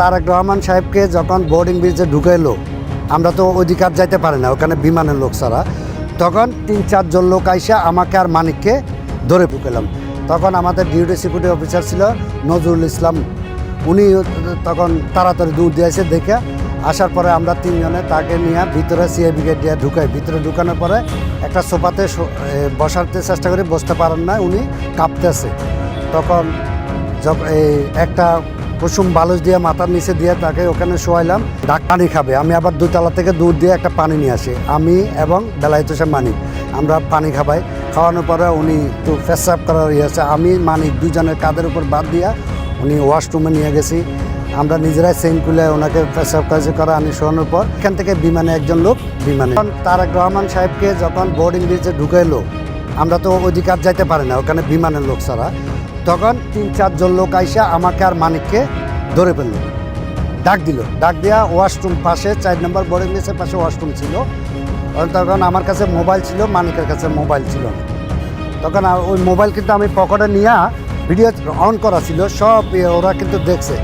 তারেক রহমান সাহেবকে যখন বোর্ডিং ব্রিজে ঢুকাইলো, আমরা তো অধিকার যাইতে পারি না ওখানে বিমানের লোক ছাড়া, তখন 3-4 জন লোক আইসা আমাকে আর মানিককে ধরে ঢুকালাম। তখন আমাদের ডিউটি সিকিউরিটি অফিসার ছিল নজরুল ইসলাম, উনি তখন তাড়াতাড়ি দূর দিয়ে এসে দেখে আসার পরে আমরা 3 জনে তাকে নিয়ে ভিতরে সিআইবি গেট দিয়ে ঢুকাই। ভিতরে ঢুকানোর পরে একটা সোফাতে বসাতে চেষ্টা করি, বসতে পারেন না, উনি কাঁপতেছে। তখন একটা কুসুম বালুস দিয়ে মাথার নিচে দিয়ে তাকে ওখানে শোয়াইলাম। পানি খাবে, আমি আবার 2 তলা থেকে দূর দিয়ে একটা পানি নিয়ে আসি, আমি এবং বেলায়েত হোসেন মানিক আমরা পানি খাবাই। খাওয়ানোর পরে উনি একটু পেশাব করার আছে, আমি মানিক 2 জনের কাঁধের উপর বাদ দিয়া উনি ওয়াশরুমে নিয়ে গেছি। আমরা নিজেরাই চেইন খুলে ওনাকে পেশাব করা আনি শোয়ানোর পর এখান থেকে বিমানে একজন লোক বিমানে তারেক রহমান সাহেবকে যখন বোর্ডিং ব্রিজে ঢুকাইলো, আমরা তো অধিকার যাইতে পারি না ওখানে বিমানের লোক ছাড়া, তখন 3-4 জন লোক আইসা আমাকে আর মানিককে ধরে ফেললো, ডাক দিল। ডাক দিয়া ওয়াশরুম পাশে 4 নম্বর বোর্ডিং ব্রিজের পাশে ওয়াশরুম ছিল। তখন আমার কাছে মোবাইল ছিল, মানিকের কাছে মোবাইল ছিল না। তখন ওই মোবাইল কিন্তু আমি পকেটে নিয়ে ভিডিও অন করা ছিল, সব ওরা কিন্তু দেখছে।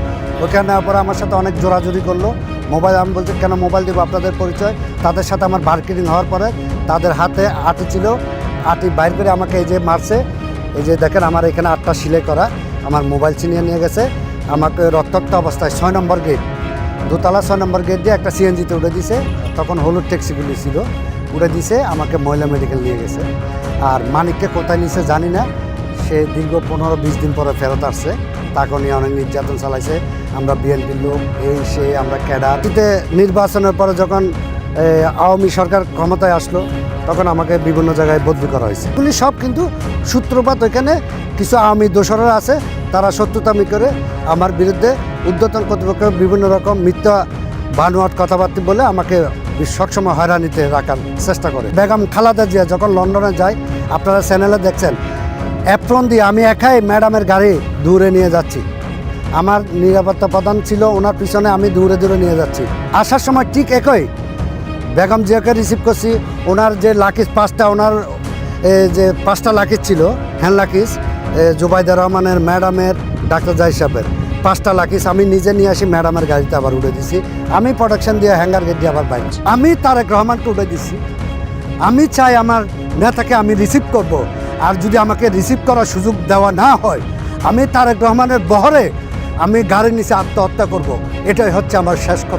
ওখানে পরে আমার সাথে অনেক জোরাজুরি করলো। মোবাইল আমি বলছি কেন মোবাইল দেবো, আপনাদের পরিচয়। তাদের সাথে আমার বার্গেনিং হওয়ার পরে তাদের হাতে আটি ছিল, আটি বাইর করে আমাকে এই যে মারছে। এই যে দেখেন আমার এখানে 8টা সিলাই করা, আমার মোবাইল ছিনিয়ে নিয়ে গেছে। আমাকে রক্তাক্ত অবস্থায় 6 নম্বর গেট, 2 তলা 6 নম্বর গেট দিয়ে একটা সিএনজিতে উঠে দিছে। তখন হলুদ ট্যাক্সিগুলি ছিল, উঠে দিছে, আমাকে মহিলা মেডিকেল নিয়ে গেছে। আর মানিককে কোথায় নিছে জানি না, সে দীর্ঘ 15-20 দিন পরে ফেরত আসছে। তাকে নিয়ে অনেক নির্যাতন চালাইছে। আমরা বিএনপির লোক, এই সে আমরা ক্যাডার। নির্বাচনের পরে যখন আওয়ামী সরকার ক্ষমতায় আসলো, তখন আমাকে বিভিন্ন জায়গায় বদলি করা হয়েছে। এগুলি সব কিন্তু সূত্রপাত ওইখানে কিছু আওয়ামী দোসররা আছে, তারা শত্রুতামি করে আমার বিরুদ্ধে ঊর্ধ্বতন কর্তৃপক্ষ বিভিন্ন রকম মিথ্যা বানোয়াট কথাবার্তা বলে আমাকে সবসময় হয়রানিতে রাখার চেষ্টা করে। বেগম খালেদা জিয়া যখন লন্ডনে যায়, আপনারা চ্যানেলে দেখছেন, অ্যাপ্রন দিয়ে আমি একাই ম্যাডামের গাড়ি দূরে নিয়ে যাচ্ছি। আমার নিরাপত্তা প্রদান ছিল, ওনার পিছনে আমি দূরে দূরে নিয়ে যাচ্ছি। আসার সময় ঠিক একই বেগম জিয়াকে রিসিভ করছি। ওনার যে লাকিজ 5টা, ওনার যে 5টা লাকিজ ছিল, হ্যান্ড লাকিজ, জুবাইদা রহমানের, ম্যাডামের, ডাক্তার জাহিদ সাহেবের 5টা লাকিজ আমি নিজে নিয়ে আসি, ম্যাডামের গাড়িতে আবার উঠে দিছি। আমি প্রোটেকশন দিয়ে হ্যাঙ্গার গেট দিয়ে আবার বাইক, আমি তারেক রহমানকে উঠে দিছি। আমি চাই আমার নেতাকে আমি রিসিভ করব, আর যদি আমাকে রিসিভ করার সুযোগ দেওয়া না হয়, আমি তারেক রহমানের বহরে আমি গাড়ির নিচে আত্মহত্যা করব। এটাই হচ্ছে আমার শেষ কথা।